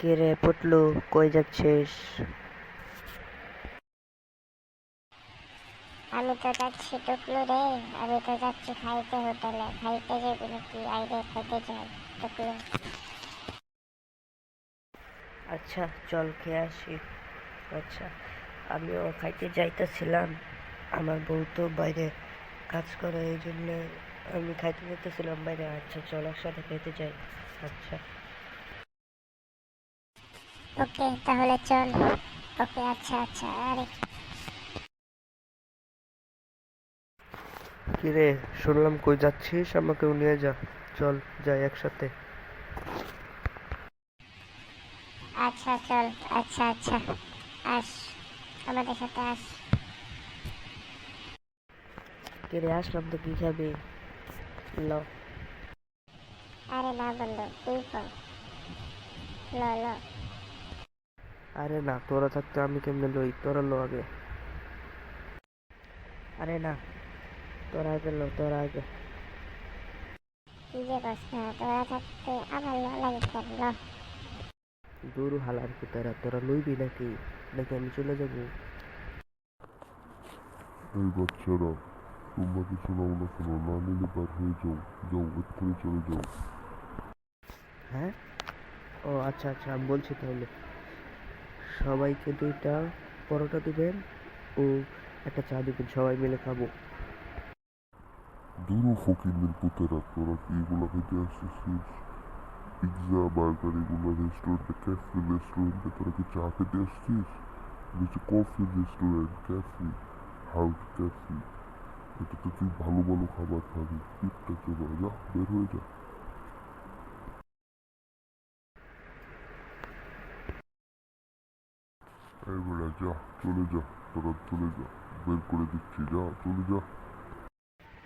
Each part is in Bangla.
কে রে পুটলু, কই যাচ্ছিস? আমি তো যাচ্ছি টুকলু রে। আমি তো যাচ্ছি খাইতে, হোটেলে খাইতে যাবি নাকি? আইরে খাইতে যাই টুকলু। আচ্ছা চল খেয়ে আসি। আচ্ছা, আমিও খাইতে যাইতেছিলাম। আমার বউ তো বাইরে কাজ করে, এই জন্য আমি খাইতে যেতেছিলাম বাইরে। আচ্ছা চল একসাথে খেতে যাই। আচ্ছা ওকে তাহলে চল। ওকে আচ্ছা আচ্ছা। আরে কিরে, শুনলাম কই যাচ্ছিস, আমাকেও নিয়ে যা। চল যাই একসাথে। আচ্ছা চল। আচ্ছা আচ্ছা আস, আমাদের সাথে আস। কিরে আসলাম তো, কি খাবি? ল। আরে না বন্ধু, তুই কর। ল ল। আরে না, তোরা থাকতে আমি কেমনে লই? তোরা লো আগে। আরে না, তোরা আগে লো, তোরা আগে। কি যে কস না, তোরা থাকতে আমার ল লাগে কেন? ল। দূর হালার পুতারা, তোরা লইবি নাকি? নাকি আমি চলে যাবো? এই বাচ্চারা, তোমরা কিছু নাও না কেন? না নিলে বার হয়ে যাও। যাও, এক্ষুনি চলে যাও। হ্যাঁ, ও আচ্ছা আচ্ছা, আমি বলছি তাহলে। সবাইকে 2টা পরোটা দিবেন ও একটা চা দিবেন, সবাই মিলে খাবো। দূরও ফকিরদের পুতেরা, তোরা কি এগুলো খেতে আসছিস? পিৎজা বার্গার এগুলো রেস্টুরেন্টে, ক্যাফে রেস্টুরেন্টে তোরা কি চা খেতে আসছিস? নিচে coffee restaurant, cafe, house cafe. এটাতে তুই ভালো ভালো খাবার খাবি, পিঠটা চোবা। যা, বের হয়ে যা। এবারে যা, চলে যা। তোরা চলে যা, বের করে দিচ্ছি। যা, চলে যা।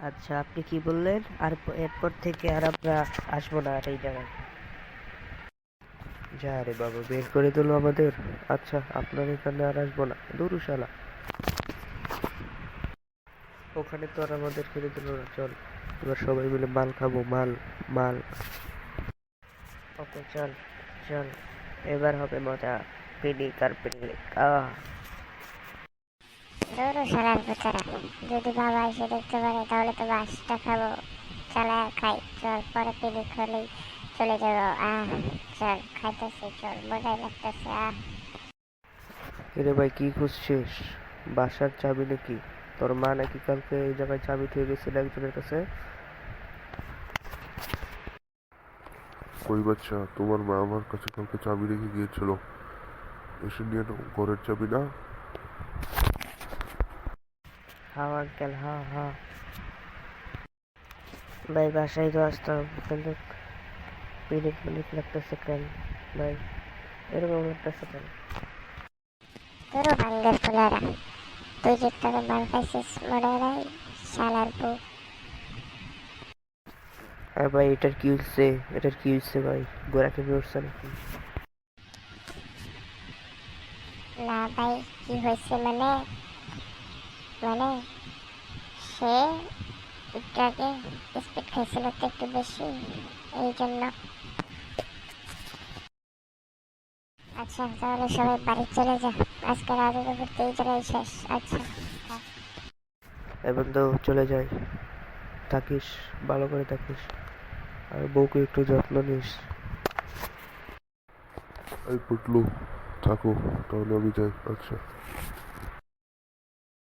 আচ্ছা, আপনি কি বললেন? আর এরপর থেকে আর আমরা আসবো না আর এই জায়গায়? যা রে বাবা, বের করে দিল আমাদের। আচ্ছা, আপনার এখানে আর আসবো না, দূর শালা। ওখানে তো আর আমাদের খেতে দিল না। চল এবার সবাই মিলে মাল খাবো, মাল মাল। ওকে চল চল, এবার হবে মজা। পিনিক আর পিনিক। দৌড়ো শালার পুতেরা, যদি বাবা এসে দেখতে পারে তাহলে তো বাসটা খাবো। চালায় খাই চল, পরে পিলিক হলেই চলে যাবো। চল খাইতেছি, চল মজাই লাগতেছে। এরে ভাই, কি খুঁজছিস? বাসার চাবি নাকি? তোর মা নাকি কালকে এই জায়গায় চাবি থুয়ে গেছিল একজনের কাছে? ওই বাচ্চা, তোমার মা আমার কাছে কালকে চাবি রেখে গিয়েছিল। এসে নিয়ে নাও, ঘরের চাবি না। হ্যাঁ আঙ্কেল, হ্যাঁ হ্যাঁ। ভাই বাসায় তো আসতাম, কিন্তু পিনিক পিনিক লাগতেছে কেন ভাই? এরকম লাগতেছে কেন? তোরও বাঙ্গের ফুলারা, তুই যে তোকে মার খাইছিস মনে নাই? শালার বউ। হ্যাঁ ভাই, এটার কি হচ্ছে? এটার কি হচ্ছে ভাই? গোড়া কেমন উঠছে নাকি? না ভাই, কি হয়েছে মানে? মানে সে একটু আগে স্পিড খাইছিল তো একটু বেশি, এই জন্য। আচ্ছা তাহলে সবাই বাড়ি চলে যা, আজকে রাতের উপর এই জায়গায় শেষ। আচ্ছা এবার তো চলে যাই। থাকিস, ভালো করে থাকিস, আর বউকে একটু যত্ন নিস। এই পটলু, থাকো তাহলে, আমি যাই। আচ্ছা।